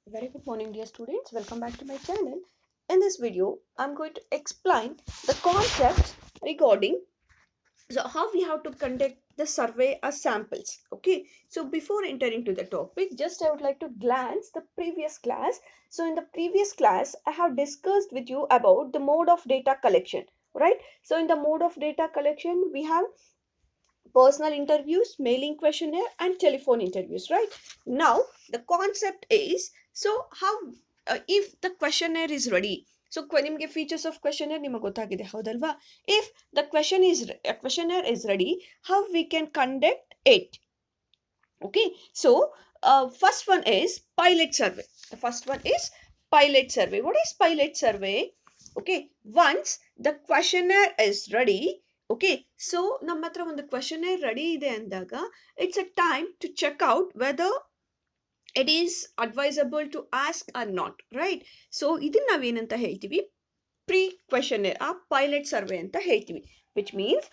Very good morning, dear students. Welcome back to my channel. In this video, I'm going to explain the concepts regarding how we have to conduct the survey as samples. Okay, so before entering to the topic, just I would like to glance the previous class. So in the previous class, I have discussed with you about the mode of data collection, right? So in the mode of data collection, we have personal interviews, mailing questionnaire, and telephone interviews, right? Now, the concept is so how if the questionnaire is ready. So ನಿಮಗೆ features of questionnaire ನಿಮಗೆ ಗೊತ್ತಾಗಿದೆ ಹೌದಲ್ವಾ? If the questionnaire is ready, how we can conduct it? Okay, so first one is pilot survey. The first one is pilot survey. What is pilot survey? Okay, once the questionnaire is ready, okay, so ನಮ್ಮ ಹತ್ರ ಒಂದು questionnaire ready ಇದೆ ಅಂದಾಗ it's a time to check out whether it is advisable to ask or not, right? So ಇದನ್ನ ನಾವೇನಂತ ಹೇಳ್ತೀವಿ, pre ಕ್ವೆಶನರ್ ಆ pilot survey ಅಂತ ಹೇಳ್ತೀವಿ, which means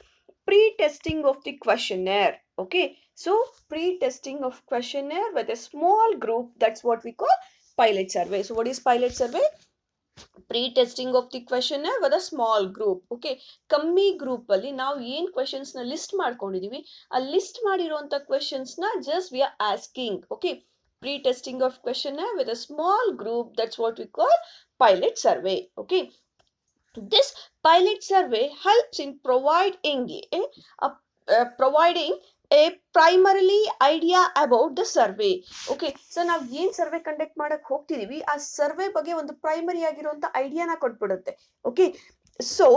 pre-testing of the questionnaire. Okay, so pre-testing of questionnaire with a small group, that's what we call pilot survey. So what is pilot survey? Pre-testing of the questionnaire with a small group. Okay, ಕಮ್ಮಿ group ಅಲ್ಲಿ ನಾವು ಏನ್ questions ನ list ಮಾಡ್ಕೊಂಡಿದೀವಿ, ಆ list ಮಾಡಿರುವಂತ questions ನ just we are asking. Okay, pre-testing of questionnaire with a small group, that's what we call pilot survey. Okay, this pilot survey helps in providing a primarily idea about the survey. Okay, so ನಾವು ಏನ್ survey conduct ಮಾಡಕ್ ಹೋಗ್ತಿದೀವಿ ಆ survey ಬಗ್ಗೆ ಒಂದು primary ಆಗಿರುವಂತ ಐಡಿಯಾನ ಕೊಟ್ಬಿಡುತ್ತೆ. Okay, so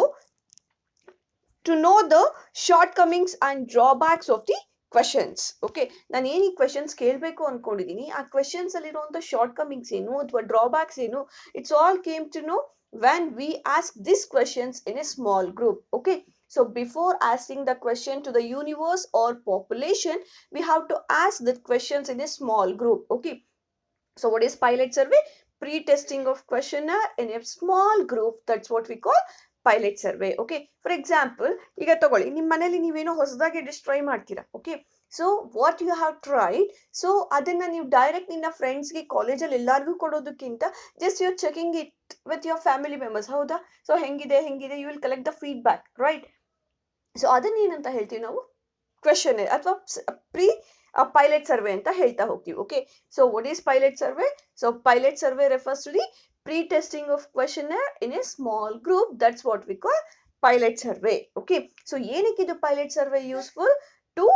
to know the shortcomings and drawbacks of the questions. Okay, ನಾನು ಏನು ಈ ಕ್ವೆಶನ್ಸ್ ಕೇಳಬೇಕು ಅನ್ಕೊಂಡಿದ್ದೀನಿ, ಆ ಕ್ವೆಶನ್ಸ್ ಅಲ್ಲಿರುವಂತ ಶಾರ್ಟ್ ಕಮಿಂಗ್ಸ್ ಏನು ಅಥವಾ ಡ್ರಾಬ್ಯಾಕ್ಸ್ ಏನು, it's all came to know when we ask these questions in a small group. Okay, so before asking the question to the universe or population, we have to ask the questions in a small group. Okay, so what is pilot survey? Pre-testing of questionnaire in a small group, that's what we call pilot survey. Okay, for example, ಈಗ ತಗೊಳ್ಳಿ ನಿಮ್ಮ ಮನೇಲಿ ನೀವೇನೋ ಹೊಸದಾಗಿ dish try ಮಾಡ್ತೀರಾ. Okay, so what you have tried, so ಅದನ್ನ ನೀವು direct ನಿನ್ನ ಫ್ರೆಂಡ್ಸ್ಗೆ ಕಾಲೇಜಲ್ಲಿ ಎಲ್ಲರಿಗೂ ಕೊಡೋದಕ್ಕಿಂತ just you are checking it with your family members. ಹೌದಾ? ಸೊ ಹೆಂಗಿದೆ you will collect the feedback, right? So ಅದನ್ನ ಏನಂತ ಹೇಳ್ತೀವಿ ನಾವು, questionnaire ಅಥವಾ ಪ್ರೀ pilot survey ಅಂತ ಹೇಳ್ತಾ ಹೋಗ್ತೀವಿ. Okay, so what is pilot survey? So pilot survey refers to the pre-testing of questionnaire in a small group, that's what we call pilot survey. Okay, so ಏನಕ್ಕೆ ಇದು pilot survey useful? To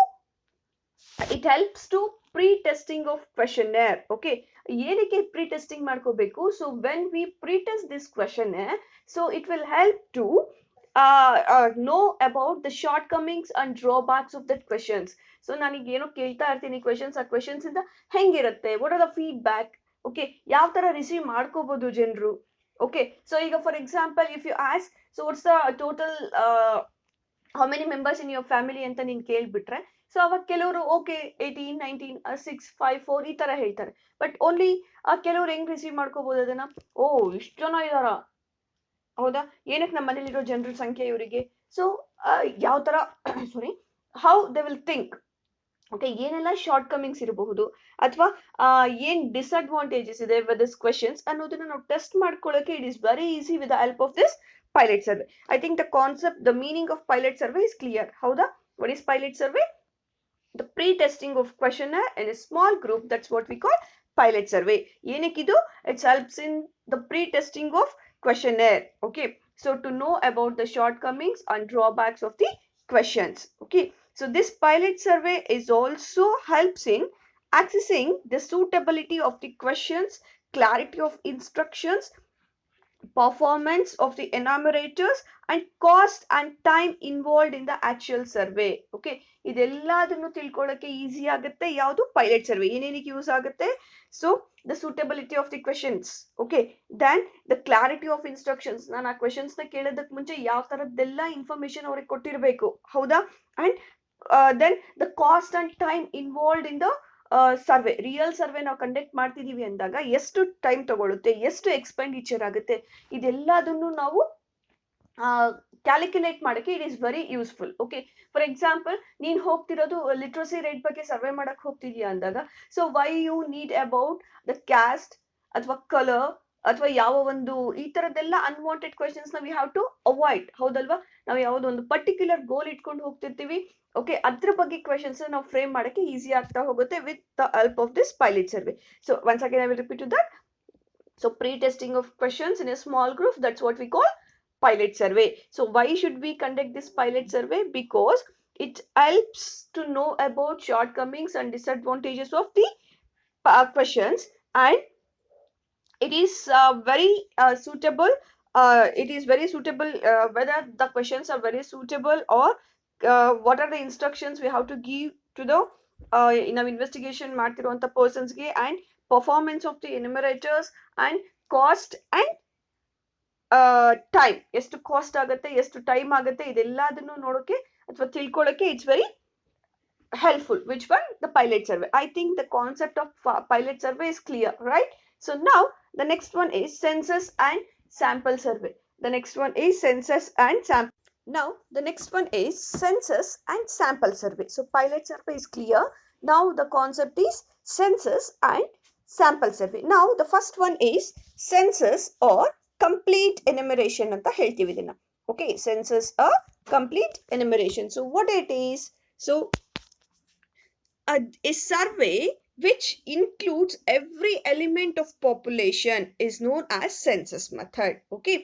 it helps to pre-testing of questionnaire. Okay, ಏನಕ್ಕೆ pre-testing ಮಾಡ್ಕೋಬೇಕು? So when we pre-test this questionnaire, so it will help to know about the shortcomings and drawbacks of that questions. So ನನಗೆ ಏನೋ ಕೇಳ್ತಾ ಇರ್ತೀನಿ questions, ಆ questions ಇಂದ ಹೆಂಗಿರುತ್ತೆ, what are the feedback, okay, ಯಾವ ತರ ರಿಸೀವ್ ಮಾಡ್ಕೋಬಹುದು ಜನರು. ಓಕೆ, ಸೊ ಈಗ for example if you ask, so what's the total how many members in your family ಅಂತ ನೀನ್ ಕೇಳ್ಬಿಟ್ರೆ, ಸೊ ಅವಾಗ ಕೆಲವರು ಓಕೆ 18 19 6 5 4 ಈ ತರ ಹೇಳ್ತಾರೆ. ಬಟ್ ಓನ್ಲಿ ಕೆಲವ್ರು ಹೆಂಗ್ ರಿಸೀವ್ ಮಾಡ್ಕೋಬಹುದು ಅದನ್ನ, ಓ ಇಷ್ಟು ಜನ ಇದಾರ, ಹೌದಾ, ಏನಕ್ಕೆ ನಮ್ಮ ಮನೇಲಿರೋ ಜನರ ಸಂಖ್ಯೆ ಇವರಿಗೆ, ಸೊ ಯಾವ ತರ sorry how they will think. Okay, ಏನೆಲ್ಲ ಶಾರ್ಟ್ ಕಮಿಂಗ್ಸ್ ಇರಬಹುದು ಅಥವಾ ಏನ್ ಡಿಸ್ಅಡ್ವಾಂಟೇಜಸ್ ಇದೆ ವಿತ್ ದಿಸ್ ಕ್ವೆಶನ್ಸ್ ಅನ್ನೋದನ್ನ ನಾವು ಟೆಸ್ಟ್ ಮಾಡ್ಕೊಳ್ಳೋಕೆ it is very easy with the help of this pilot survey. I think the concept, the meaning of pilot survey is clear. ಹೌದಾ? What is pilot survey? The pre-testing of questionnaire in a small group, that's what we call pilot survey. ಏನಕ್ಕಿದು? It helps in the pre-testing of questionnaire. Okay, so to know about the shortcomings and drawbacks of the questions. Okay, so this pilot survey is also helps in accessing the suitability of the questions, clarity of instructions, performance of the enumerators, and cost and time involved in the actual survey. Okay, ಇದೆಲ್ಲದನ್ನು ತಿಳ್ಕೊಳ್ಳೋಕೆ easy ಆಗುತ್ತೆ ಯಾವುದು, pilot survey. ಏನೇನಕ್ಕೆ use ಆಗುತ್ತೆ? So the suitability of the questions. Okay, then the clarity of instructions, ನಾನು ಆ questions ನ ಕೇಳೋದಕ್ಕೆ ಮುಂಚೆ ಯಾವ ತರದ್ದೆಲ್ಲ ಇನ್ಫಾರ್ಮೇಶನ್ ಅವ್ರಿಗೆ ಕೊಟ್ಟಿರ್ಬೇಕು, ಹೌದಾ? And then the cost and time involved in the survey. Real survey ನಾವು ಕಂಡಕ್ಟ್ ಮಾಡ್ತಿದೀವಿ ಅಂದಾಗ ಎಷ್ಟು ಟೈಮ್ ತಗೊಳುತ್ತೆ, ಎಷ್ಟು ಎಕ್ಸ್ಪೆಂಡಿಚರ್ ಆಗುತ್ತೆ, ಇದೆಲ್ಲದನ್ನು ನಾವು ಕ್ಯಾಲ್ಕುಲೇಟ್ ಮಾಡಕ್ಕೆ it is very useful. Okay, for example ನೀನ್ ಹೋಗ್ತಿರೋದು ಲಿಟ್ರಸಿ ರೇಟ್ ಬಗ್ಗೆ ಸರ್ವೆ ಮಾಡಕ್ ಹೋಗ್ತಿದ್ಯಾ ಅಂದಾಗ, so why you need about the caste ಅಥವಾ ಕಲರ್ ಅಥವಾ ಯಾವ ಒಂದು ಈ ತರದೆಲ್ಲ ಅನ್ವಾಂಟೆಡ್ ಕ್ವೆಶನ್ಸ್ ನ ವಿ ಹ್ಯಾವ್ ಟು ಅವಾಯ್ಡ್, ಹೌದಲ್ವಾ? ನಾವು ಯಾವುದೋ ಒಂದು ಪರ್ಟಿಕ್ಯುಲರ್ ಗೋಲ್ ಇಟ್ಕೊಂಡು ಹೋಗ್ತಿರ್ತೀವಿ, ಓಕೆ, ಅದ್ರ ಬಗ್ಗೆ ಕ್ವೆಶನ್ಸ್ ನಾವು ಫ್ರೇಮ್ ಮಾಡಕ್ಕೆ ಈಸಿ ಆಗ್ತಾ ಹೋಗುತ್ತೆ with the help of this pilot survey. So once again I will repeat to that. So pre-testing of questions in a small group, that's what we call pilot survey. So why should we conduct this pilot survey? Because it helps to know about shortcomings and disadvantages of the questions, and it is very suitable. It is very suitable whether the questions are very suitable, or what are the instructions we have to give to the in our investigation ಮಾಡ್ತಿರುವಂತ persons ಗೆ, and performance of the enumerators, and cost and time, ಎಷ್ಟು cost ಆಗುತ್ತೆ, ಎಷ್ಟು time ಆಗುತ್ತೆ, ಇದೆಲ್ಲದನ್ನು ನೋಡೋಕೆ ಅಥವಾ ತಿಳ್ಕೊಳ್ಳೋಕೆ it's very helpful. Which one? The pilot survey. I think the concept of pilot survey is clear, right? So now the next one is census and sample survey. The next one is census and sample. Now the next one is census and sample survey. So pilot survey is clear. Now the concept is census and sample survey. Now the first one is census or complete enumeration anta ಹೇಳ್ತೀವಿ ಇದನ್ನ. Okay, census or complete enumeration. So what it is? So a survey which includes every element of population is known as census method. Okay,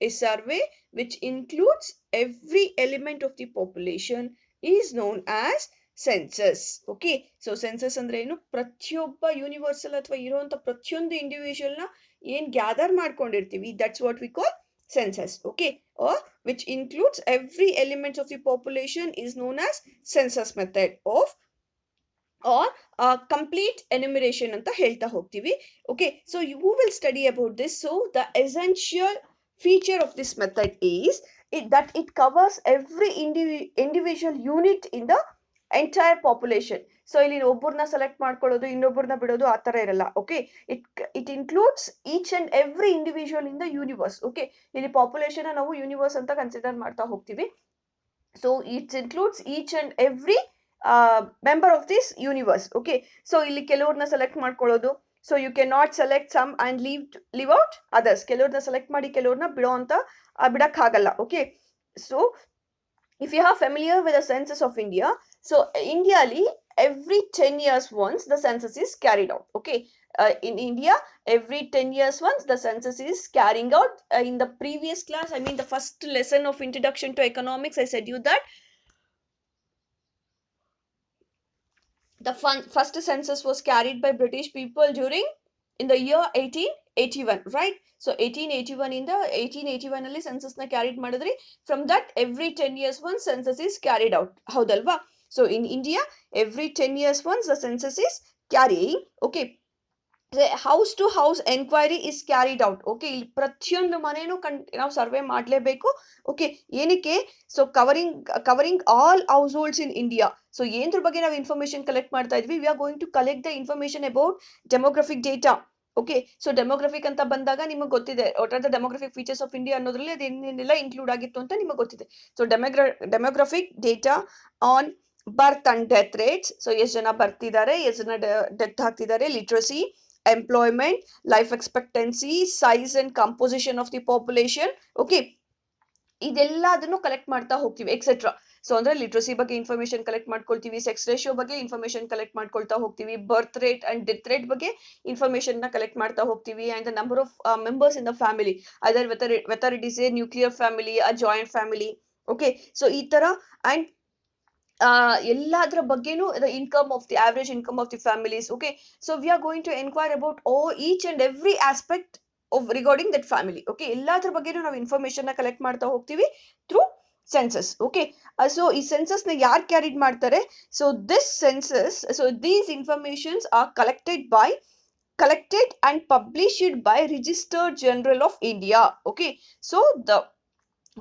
a survey which includes every element of the population is known as census. Okay, so census ಅಂದ್ರೆ ಏನು? ಪ್ರತಿಯೊಬ್ಬ universal ಅಥವಾ ಇರುವಂತ ಪ್ರತಿಯೊಂದು individual ನ ಏನ್ gather ಮಾಡ್ಕೊಂಡಿರ್ತೀವಿ, that's what we call census. Okay, or which includes every element of the population is known as census method of or complete enumeration anta ಹೇಳ್ತಾ ಹೋಗ್ತೀವಿ. Okay, so who will study about this? So the essential feature of this method is that it covers every individual unit in the entire population. So ಇಲ್ಲಿ ಒಬ್ಬರನ್ನ select ಮಾಡ್ಕೊಳ್ಳೋದು, ಇನ್ನೊಬ್ಬರನ್ನ ಬಿಡೋದು ಆ ತರ ಇರಲ್ಲ. Okay, it includes each and every individual in the universe. Okay, ಇಲ್ಲಿ population ನಾವು ಯೂನಿವರ್ಸ್ ಅಂತ ಕನ್ಸಿಡರ್ ಮಾಡ್ತಾ ಹೋಗ್ತೀವಿ. So it includes each and every member of this universe. Okay, so ಇಲ್ಲಿ ಕೆಲವ್ರನ್ನ ಸೆಲೆಕ್ಟ್ ಮಾಡ್ಕೊಳ್ಳೋದು. So you cannot select some and leave out others. ಕೆಲವ್ರನ್ನ select ಮಾಡಿ ಕೆಲವ್ರನ್ನ ಬಿಡೋ ಅಂತ ಬಿಡಕ್ ಆಗಲ್ಲ. Okay, so if you are familiar with the census of India, so India ali every 10 years once the census is carried out. Okay, in India every 10 years once the census is carrying out. In the previous class, I mean the first lesson of introduction to economics, I said you that the first census was carried by British people in the year 1881, right? So 1881 in the 1881 ಅಲ್ಲಿ census ನ carried ಮಾಡಿದ್ರಿ. From that every 10 years once census is carried out, ಹೌದಲ್ವಾ? So in India every 10 years once the census is carrying. Okay, house to house enquiry is carried out. Okay, ಇಲ್ಲಿ ಪ್ರತಿಯೊಂದು ಮನೆನೂ ನಾವು survey ಮಾಡಲೇಬೇಕು. Okay, ಏನಕ್ಕೆ? So covering all household in India. So ಏನ್ರ ಬಗ್ಗೆ ನಾವು information collect ಮಾಡ್ತಾ ಇದ್ವಿ, we are going to collect the information about demographic data. Okay, so demographic ಅಂತ ಬಂದಾಗ ನಿಮಗೆ ಗೊತ್ತಿದೆ what are the demographic features of India ಅನ್ನೋದ್ರಲ್ಲಿ ಅದೇನೆಲ್ಲ ಇನ್ಕ್ಲೂಡ್ ಆಗಿತ್ತು ಅಂತ ನಿಮಗೆ ಗೊತ್ತಿದೆ. So demographic data on birth and death rates. So ಎಷ್ಟು ಜನ ಬರ್ತಿದ್ದಾರೆ, ಎಷ್ಟು ಜನ ಡೆತ್ ಆಗ್ತಿದ್ದಾರೆ, literacy, employment, life expectancy, size and composition of the population. Okay, ಇದೆಲ್ಲದನ್ನು ಕಲೆಕ್ಟ್ ಮಾಡ್ತಾ ಹೋಗ್ತೀವಿ ಎಕ್ಸೆಟ್ರಾ. ಸೊ ಅಂದ್ರೆ ಲಿಟ್ರಸಿ ಬಗ್ಗೆ ಇನ್ಫಾರ್ಮೇಶನ್ ಕಲೆಕ್ಟ್ ಮಾಡ್ಕೊಳ್ತೀವಿ, ಸೆಕ್ಸ್ ರೇಷಿಯೋ ಬಗ್ಗೆ ಇನ್ಫಾರ್ಮೇಶನ್ ಕಲೆಕ್ಟ್ ಮಾಡ್ಕೊಳ್ತಾ ಹೋಗ್ತೀವಿ, birth rate and death rate ಬಗ್ಗೆ ಇನ್ಫಾರ್ಮೇಶನ್ ನ ಕಲೆಕ್ಟ್ ಮಾಡ್ತಾ ಹೋಗ್ತೀವಿ, and the number of members in the family, ಅದರ್ whether it is a nuclear family, a joint family. Okay, so ಈ ತರ ಅಂಡ್ ಎಲ್ಲದರ ಬಗ್ಗೆನೂ the income of the average income of the families. Okay, so we are going to inquire about each and every aspect of regarding that family. Okay, ಎಲ್ಲದರ ಬಗ್ಗೆನೂ ನಾವು information ನ collect ಮಾಡ್ತಾ ಹೋಗ್ತೀವಿ ಥ್ರೂ ಸೆನ್ಸಸ್. ಓಕೆ, ಸೊ ಈ census ನ ಯಾರು carried ಮಾಡ್ತಾರೆ? So this census, so these informations are collected and published by Register General of India. Okay, so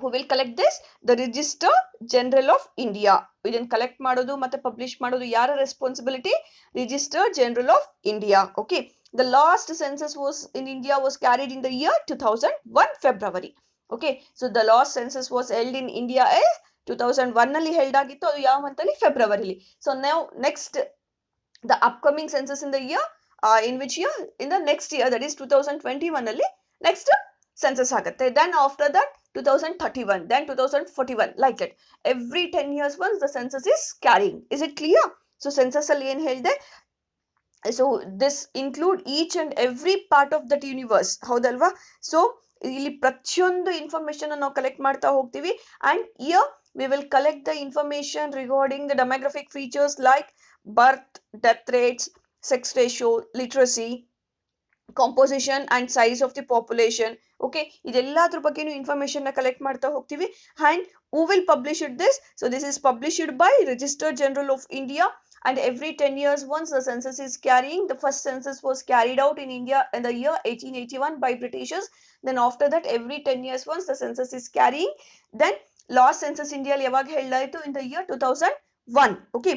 who will collect this? The Register General of India. ಇದನ್ನ collect ಮಾಡೋದು ಮತ್ತೆ publish ಮಾಡೋದು ಯಾರ responsibility? Register General of India. Okay, the last census was in India was carried in the year 2001 February. Okay, so the last census was held in India is 2001 ನಲ್ಲಿ held ಆಗಿತ್ತು. ಅದು ಯಾವ month ಅಲ್ಲಿ? ಫೆಬ್ರವರಿಲಿ. So now next the upcoming census in the year in which year? In the next year, that is 2021 ಅಲ್ಲಿ next census ಆಗುತ್ತೆ. Then after that 2031, then 2041, like that. Every 10 years once the census is carrying. Is it clear? So census ಅಲ್ಲಿ ಏನ್ ಹೇಳಿದೆ? So this include each and every part of that universe. ಹೌದಲ್ವಾ? So ಇಲ್ಲಿ ಪ್ರತಿಯೊಂದು information ನಾವು collect ಮಾಡ್ತಾ ಹೋಗ್ತೀವಿ. And here we will collect the information regarding the demographic features like birth, death rates, sex ratio, literacy, composition and size of the population. Okay, ಇದೆಲ್ಲದ್ರ ಬಗ್ಗೆನೂ information ನ collect ಮಾಡ್ತಾ ಹೋಗ್ತೀವಿ. And who will publish it this? So this is published by Register General of India, and every 10 years once the census is carrying. The first census was carried out in India in the year 1881 by Britishers. Then after that every 10 years once the census is carrying. Then last census India ಯಾವಾಗ ಹೇಳಲಾಯಿತು? In the year 2001. Okay,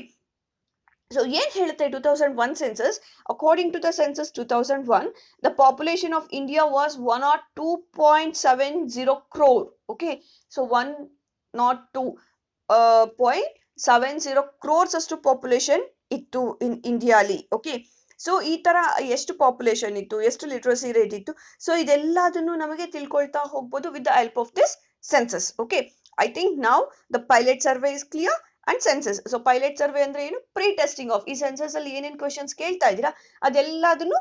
so yen helutte 2001 census. According to the census 2001, the population of India was 102.70 crore. Okay, so 102.70 crores ಅಷ್ಟು population ಇತ್ತು in India ಅಲ್ಲಿ. Okay, so ಈ ತರ ಎಷ್ಟು population ಇತ್ತು, ಎಷ್ಟು literacy rate ಇತ್ತು, ಸೊ ಇದೆಲ್ಲದನ್ನು ನಮಗೆ ತಿಳ್ಕೊಳ್ತಾ ಹೋಗ್ಬೋದು with the help of this census. Okay, I think now the pilot survey is clear. And census, so pilot survey ಅಂದ್ರೆ ಏನು? ಪ್ರೀ ಟೆಸ್ಟಿಂಗ್ ಆಫ್ ಈ ಸೆನ್ಸಸ್ ಅಲ್ಲಿ ಏನೇನು ಕ್ವಶನ್ಸ್ ಕೇಳ್ತಾ ಇದ್ದೀರಾ ಅದೆಲ್ಲದನ್ನು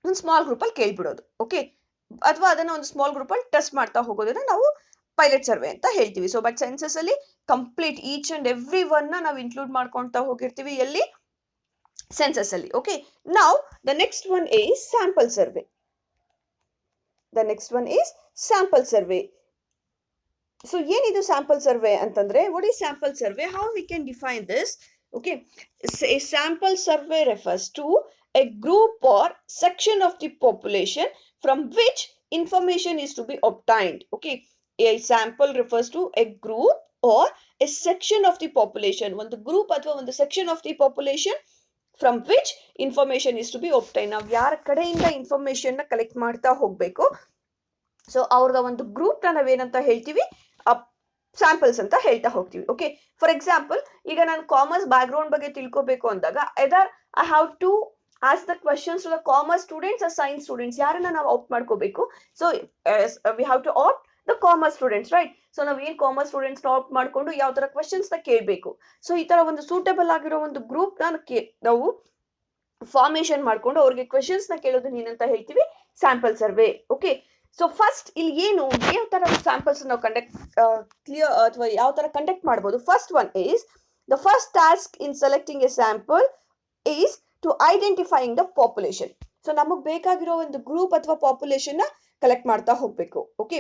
ಒಂದು ಸ್ಮಾಲ್ ಗ್ರೂಪ್ ಅಲ್ಲಿ ಕೇಳ್ಬಿಡೋದು. ಓಕೆ, ಅಥವಾ ಅದನ್ನ ಒಂದು ಸ್ಮಾಲ್ ಗ್ರೂಪ್ ಅಲ್ಲಿ ಟೆಸ್ಟ್ ಮಾಡ್ತಾ ಹೋಗೋದನ್ನ ನಾವು ಪೈಲಟ್ ಸರ್ವೆ ಅಂತ ಹೇಳ್ತೀವಿ. ಸೊ ಬಟ್ ಸೆನ್ಸಸ್ ಅಲ್ಲಿ complete each and every one ನಾವು ಇನ್ಕ್ಲೂಡ್ ಮಾಡ್ಕೊಳ್ತಾ ಹೋಗಿರ್ತೀವಿ ಎಲ್ಲಿ? ಸೆನ್ಸಸ್ ಅಲ್ಲಿ. Okay, now the next one is sample survey. The next one is sample survey. So ಏನಿದು ಸ್ಯಾಂಪಲ್ ಸರ್ವೆ ಅಂತಂದ್ರೆ, what is sample survey? How we can define this? Okay, a sample survey refers to a group or section of the population from which information is to be obtained. Okay, a sample refers to a group or a section of the population, ಒಂದು group ಅಥವಾ ಒಂದು section of the population from which information is to be obtained. ನಾವು ಯಾರ ಕಡೆಯಿಂದ information ನ collect ಮಾಡ್ತಾ ಹೋಗ್ಬೇಕು, so ಅವ್ರದ ಒಂದು ಗ್ರೂಪ್ ನ ನಾವೇನಂತ ಹೇಳ್ತೀವಿ? ಸ್ಯಾಂಪಲ್ಸ್ ಅಂತ ಹೇಳ್ತಾ ಹೋಗ್ತೀವಿ. ಓಕೆ, ಫಾರ್ ಎಕ್ಸಾಂಪಲ್, ಈಗ ನಾನು ಕಾಮರ್ಸ್ ಬ್ಯಾಕ್ ಗ್ರೌಂಡ್ ಬಗ್ಗೆ ತಿಳ್ಕೋಬೇಕು ಅಂದಾಗ either I have to ask the questions to the commerce students or science students, ಯಾರನ್ನ ನಾವು ಆಪ್ಟ್ ಮಾಡ್ಕೋಬೇಕು? So we have to opt the commerce students, right? So ನಾವು ಏನ್ ಕಾಮರ್ಸ್ ಸ್ಟೂಡೆಂಟ್ಸ್ ಆಪ್ಟ್ ಮಾಡ್ಕೊಂಡು ಯಾವ ತರ ಕ್ವೆಶನ್ಸ್ ನ ಕೇಳಬೇಕು, ಸೊ ಈ ತರ ಒಂದು ಸೂಟೇಬಲ್ ಆಗಿರೋ ಒಂದು ಗ್ರೂಪ್ ನಾವು ಫಾರ್ಮೇಶನ್ ಮಾಡ್ಕೊಂಡು ಅವ್ರಿಗೆ ಕ್ವೆಶನ್ಸ್ ನ ಕೇಳೋದನ್ನ ಏನಂತ ಹೇಳ್ತೀವಿ? Sample survey. Okay, so first ಇಲ್ಲಿ ಏನು ಯಾವ ತರ ಸ್ಯಾಂಪಲ್ಸ್ ನಾವು ಕ್ಲಿಯರ್ ಅಥವಾ ಯಾವ ತರ ಕಂಡಕ್ಟ್ ಮಾಡಬಹುದು? First one is the first task in selecting a sample is to identifying the population. So ನಮಗ್ ಬೇಕಾಗಿರೋ ಒಂದು ಗ್ರೂಪ್ ಅಥವಾ ಪಾಪ್ಯುಲೇಷನ್ ನ ಕಲೆಕ್ಟ್ ಮಾಡ್ತಾ ಹೋಗ್ಬೇಕು. Okay,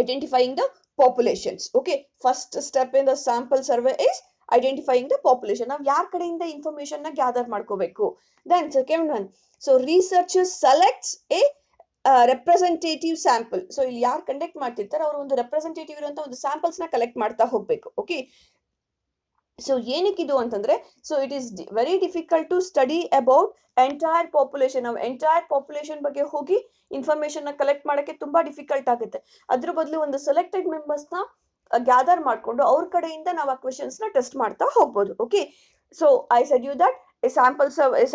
identifying the populations. Okay, first step in the sample survey is identifying the population. ನಾವು ಯಾರ ಕಡೆಯಿಂದ ಇನ್ಫಾರ್ಮೇಶನ್ ನ ಗ್ಯಾದರ್ ಮಾಡ್ಕೋಬೇಕು? Then second one, so researchers selects a representative sample. So ಇಲ್ಲಿ ಯಾರು ಕಂಡಕ್ಟ್ ಮಾಡ್ತಿರ್ತಾರೆ ಅವರು ಒಂದು ರೆಪ್ರೆಸೆಂಟೇಟಿವ್ ಇರುವಂತ ಒಂದು ಸ್ಯಾಂಪಲ್ಸ್ ನ ಕಲೆಕ್ಟ್ ಮಾಡ್ತಾ ಹೋಗ್ಬೇಕು. ಓಕೆ, ಸೊ ಏನಕ್ಕಿದು ಅಂತಂದ್ರೆ, so it is very difficult to study about entire population. ನಾವು ಎಂಟೈರ್ ಪಾಪ್ಯುಲೇಷನ್ ಬಗ್ಗೆ ಹೋಗಿ ಇನ್ಫಾರ್ಮೇಶನ್ ನ ಕಲೆಕ್ಟ್ ಮಾಡಕ್ಕೆ ತುಂಬಾ ಡಿಫಿಕಲ್ಟ್ ಆಗುತ್ತೆ. ಅದ್ರ ಬದಲು ಒಂದು ಸೆಲೆಕ್ಟೆಡ್ ಮೆಂಬರ್ಸ್ ನ ಗ್ಯಾದರ್ ಮಾಡ್ಕೊಂಡು ಅವ್ರ ಕಡೆಯಿಂದ ನಾವು ಆ ಕ್ವೆಶನ್ಸ್ ನ ಟೆಸ್ಟ್ ಮಾಡ್ತಾ ಹೋಗ್ಬೋದು. Okay, so I said you that a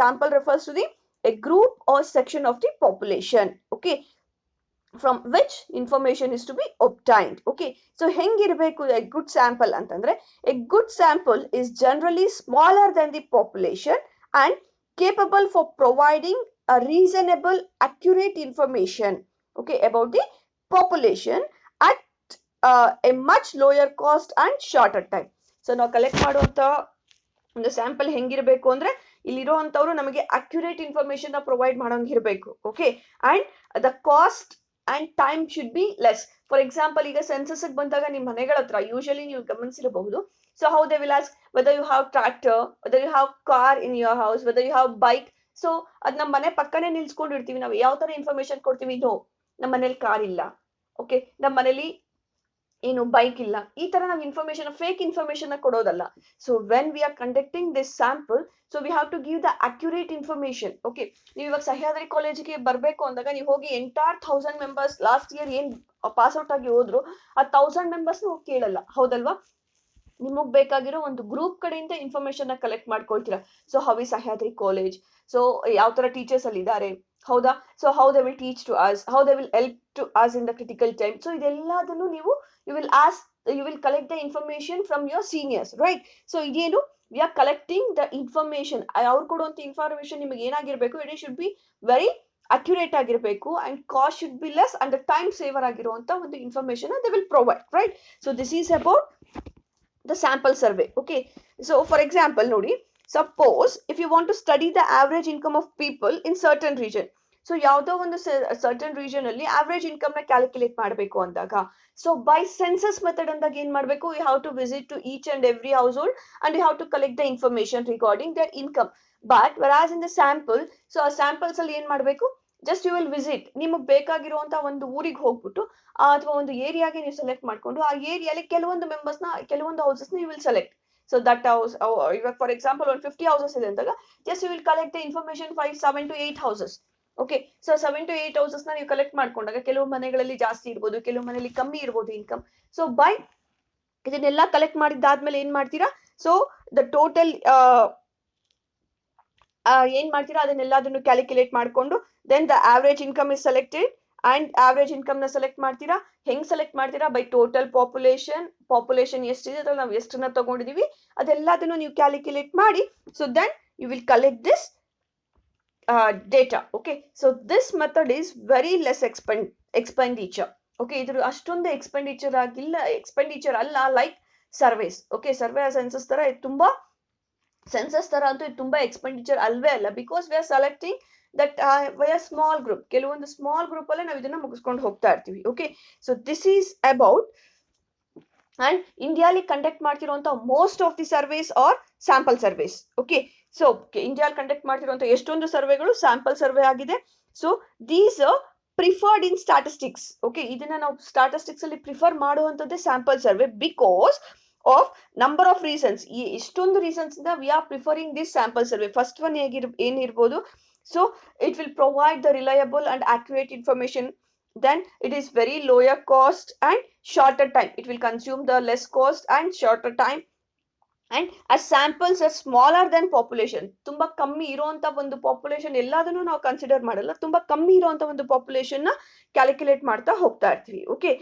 sample refers to a group or section of the population, okay, from which information is to be obtained. Okay, so hengirbeku a good sample antandre, a good sample is generally smaller than the population and capable for providing a reasonable accurate information, okay, about the population at a much lower cost and shorter time. So now collect ಮಾಡುವಂತ ಒಂದು sample ಹೆಂಗಿರ್ಬೇಕು ಅಂದ್ರೆ, ಇಲ್ಲಿರುವಂತವ್ರು ನಮಗೆ accurate information ನ provide ಮಾಡೋಂಗಿರ್ಬೇಕು. Okay, and the cost and time should be less. For example, ಈಗ census ಬಂದಾಗ ನಿಮ್ಮ ಮನೆಗಳ ಹತ್ರ ಯೂಶಲಿ ನೀವು ಗಮನಿಸಿರಬಹುದು, so how they will ask whether you have tractor, whether you have car in your house, whether you have bike. So ಅದ್ ನಮ್ಮ ಮನೆ ಪಕ್ಕನೆ ನಿಲ್ಸ್ಕೊಂಡಿರ್ತೀವಿ, ನಾವು ಯಾವ ತರ ಇನ್ಫಾರ್ಮೇಶನ್ ಕೊಡ್ತೀವಿ? ನೋ, ನಮ್ಮ ಮನೇಲಿ ಕಾರ್ ಇಲ್ಲ, ಓಕೆ, ನಮ್ಮ ಮನೇಲಿ ಏನು ಬೈಕ್ ಇಲ್ಲ, ಈ ತರ ನಾವು ಇನ್ಫಾರ್ಮೇಶನ್, ಫೇಕ್ ಇನ್ಫಾರ್ಮೇಶನ್ ಕೊಡೋದಲ್ಲ. So when we are conducting this sample, so we have to give the accurate information. Okay, ನೀವು ಇವಾಗ ಸಹ್ಯಾದ್ರಿ ಕಾಲೇಜಿಗೆ ಬರ್ಬೇಕು ಅಂದಾಗ ನೀವು ಹೋಗಿ ಎಂಟೈರ್ 1000 ಮೆಂಬರ್ಸ್ ಲಾಸ್ಟ್ ಇಯರ್ ಏನ್ ಪಾಸ್ ಔಟ್ ಆಗಿ ಹೋದ್ರು ಆ 1000 ಮೆಂಬರ್ಸ್ ಹೋಗಿ ಕೇಳಲ್ಲ, ಹೌದಲ್ವಾ? ನಿಮಗ್ ಬೇಕಾಗಿರೋ ಒಂದು ಗ್ರೂಪ್ ಕಡೆಯಿಂದ ಇನ್ಫಾರ್ಮೇಶನ್ ನ ಕಲೆಕ್ಟ್ ಮಾಡ್ಕೊಳ್ತೀರಾ. So how is Sahyadri college, so ಯಾವ ತರ ಟೀಚರ್ಸ್ ಅಲ್ಲಿ ಇದ್ದಾರೆ, ಹೌದಾ, so how they will teach to us, how they will help to us in the critical time. So ಇದೆಲ್ಲದನ್ನು ನೀವು you will ask, you will collect the information from your seniors, right. So ಇದೇನು, we are collecting the information. ಅವ್ರು ಕೊಡುವಂತ information ನಿಮಗೆ ಏನಾಗಿರ್ಬೇಕು, it should be very accurate ಆಗಿರಬೇಕು and cost should be less and time saver ಆಗಿರುವಂತ ಒಂದು information they will provide, right. So this is about the sample survey. Okay, so for example nodi, suppose if you want to study the average income of people in certain region, so ಯಾವ್ದೋ ಒಂದು certain region ಅಲ್ಲಿ average income ನ calculate ಮಾಡಬೇಕು ಅಂದಾಗ, so by census method ಅಂದಾಗ ಏನ್ ಮಾಡಬೇಕು, you have to visit to each and every household and you have to collect the information regarding their income. But whereas in the sample, so ಆ samples ಅಲ್ಲಿ ಏನ್ ಮಾಡಬೇಕು, just you will visit, ನಿಮಗೆ ಬೇಕಾಗಿರುವಂತ ಒಂದು ಊರಿಗೆ ಹೋಗ್ಬಿಟ್ಟು ಅಥವಾ ಒಂದು ಏರಿಯಾಗೆ ನೀವು ಸೆಲೆಕ್ಟ್ ಮಾಡ್ಕೊಂಡು ಆ ಏರಿಯಾಲಿ ಕೆಲವೊಂದು ಮೆಂಬರ್ಸ್ ನ, ಕೆಲವೊಂದು ಹೌಸಸ್ ನ you will select. So that house, ಇವಾಗ ಫಾರ್ ಎಕ್ಸಾಂಪಲ್ ಒಂದು 50 ಹೌಸಸ್ ಇದೆ ಅಂದಾಗ just you will collect the information 7 to 8 houses. Okay, so 7 to 8 houses ನ ನೀವು ಕಲೆಕ್ಟ್ ಮಾಡ್ಕೊಂಡಾಗ ಕೆಲವು ಮನೆಗಳಲ್ಲಿ ಜಾಸ್ತಿ ಇರ್ಬೋದು, ಕೆಲವು ಮನೆಯಲ್ಲಿ ಕಮ್ಮಿ ಇರ್ಬೋದು ಇನ್ಕಮ್. ಸೊ ಬೈ ಇದನ್ನೆಲ್ಲ ಕಲೆಕ್ಟ್ ಮಾಡಿದ್ದಾದ್ಮೇಲೆ ಏನ್ ಮಾಡ್ತೀರಾ, ಸೊ ದ ಟೋಟಲ್ ಏನ್ ಮಾಡ್ತೀರಾ ಅದನ್ನೆಲ್ಲದನ್ನು ಕ್ಯಾಲ್ಕುಲೇಟ್ ಮಾಡ್ಕೊಂಡು then the average income is selected and average income ನ ಸೆಲೆಕ್ಟ್ ಮಾಡ್ತೀರಾ. ಹೆಂಗ್ ಸೆಲೆಕ್ಟ್ ಮಾಡ್ತೀರಾ, ಬೈ ಟೋಟಲ್ ಪಾಪ್ಯುಲೇಷನ್ ಎಷ್ಟಿದೆ ಅದ್ರಲ್ಲಿ ನಾವು ಎಷ್ಟನ್ನ ತಗೊಂಡಿದೀವಿ ಅದೆಲ್ಲದನ್ನು ನೀವು ಕ್ಯಾಲ್ಕುಲೇಟ್ ಮಾಡಿ. So then you will collect this data. Okay, so this method is very less expenditure. Okay, ಇದ್ರ ಅಷ್ಟೊಂದು ಎಕ್ಸ್ಪೆಂಡಿಚರ್ ಅಲ್ಲ like surveys. Okay, survey census ತರ ತುಂಬಾ ಸೆನ್ಸಸ್ ತರ ಅಂತೂ ಇದು ತುಂಬಾ ಎಕ್ಸ್ಪೆಂಡಿಚರ್ ಅಲ್ವೇ ಅಲ್ಲ, because we are selecting that why are small group. ಕೆಲವೊಂದು ಸ್ಮಾಲ್ ಗ್ರೂಪ್ ಅಲ್ಲೇ ನಾವು ಇದನ್ನ ಮುಗಿಸ್ಕೊಂಡು ಹೋಗ್ತಾ ಇರ್ತೀವಿ. Okay, so this is about, and ಇಂಡಿಯಾಲಿ ಕಂಡಕ್ಟ್ ಮಾಡ್ತಿರುವಂತ most of the surveys are sample surveys. Okay, so ಇಂಡಿಯಾಲಿ ಕಂಡಕ್ಟ್ ಮಾಡ್ತಿರುವಂತ ಎಷ್ಟೊಂದು ಸರ್ವೆಗಳು ಸ್ಯಾಂಪಲ್ ಸರ್ವೆ ಆಗಿದೆ. So these preferred in statistics. Okay, ಇದನ್ನ ನಾವು ಸ್ಟಾಟಿಸ್ಟಿಕ್ಸ್ ಅಲ್ಲಿ ಪ್ರಿಫರ್ ಮಾಡುವಂತದ್ದೇ sample survey because of number of reasons. ಇಷ್ಟೊಂದು reasons ಇಂದ we are preferring this sample survey. First one ಏನಿರ್ಬೋದು, so it will provide the reliable and accurate information. Then it is very lower cost and shorter time. It will consume the less cost and shorter time. And as samples are smaller than population, ತುಂಬಾ ಕಮ್ಮಿ ಇರುವಂತ ಒಂದು population ಎಲ್ಲದನ್ನು ನಾವು consider ಮಾಡಲ್ಲ, ತುಂಬಾ ಕಮ್ಮಿ ಇರುವಂತ ಒಂದು ಪಾಪ್ಯುಲೇಷನ್ ನ ಕ್ಯಾಲ್ಕುಲೇಟ್ ಮಾಡ್ತಾ ಹೋಗ್ತಾ ಇರ್ತೀವಿ. Okay,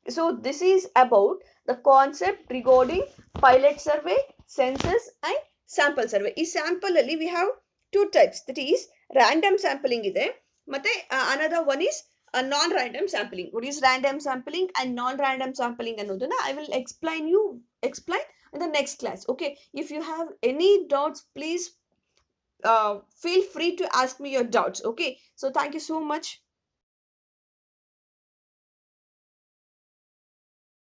so this is about the concept regarding pilot survey, census and sample survey. ಈ sample ಅಲ್ಲಿ we have two types, that is random sampling ಇದೆ ಮತ್ತೆ another one is non-random sampling. What is random sampling and non-random sampling ಅನ್ನೋದನ್ನ I will explain in the next class. Okay, if you have any doubts, please feel free to ask me your doubts. Okay, so thank you so much.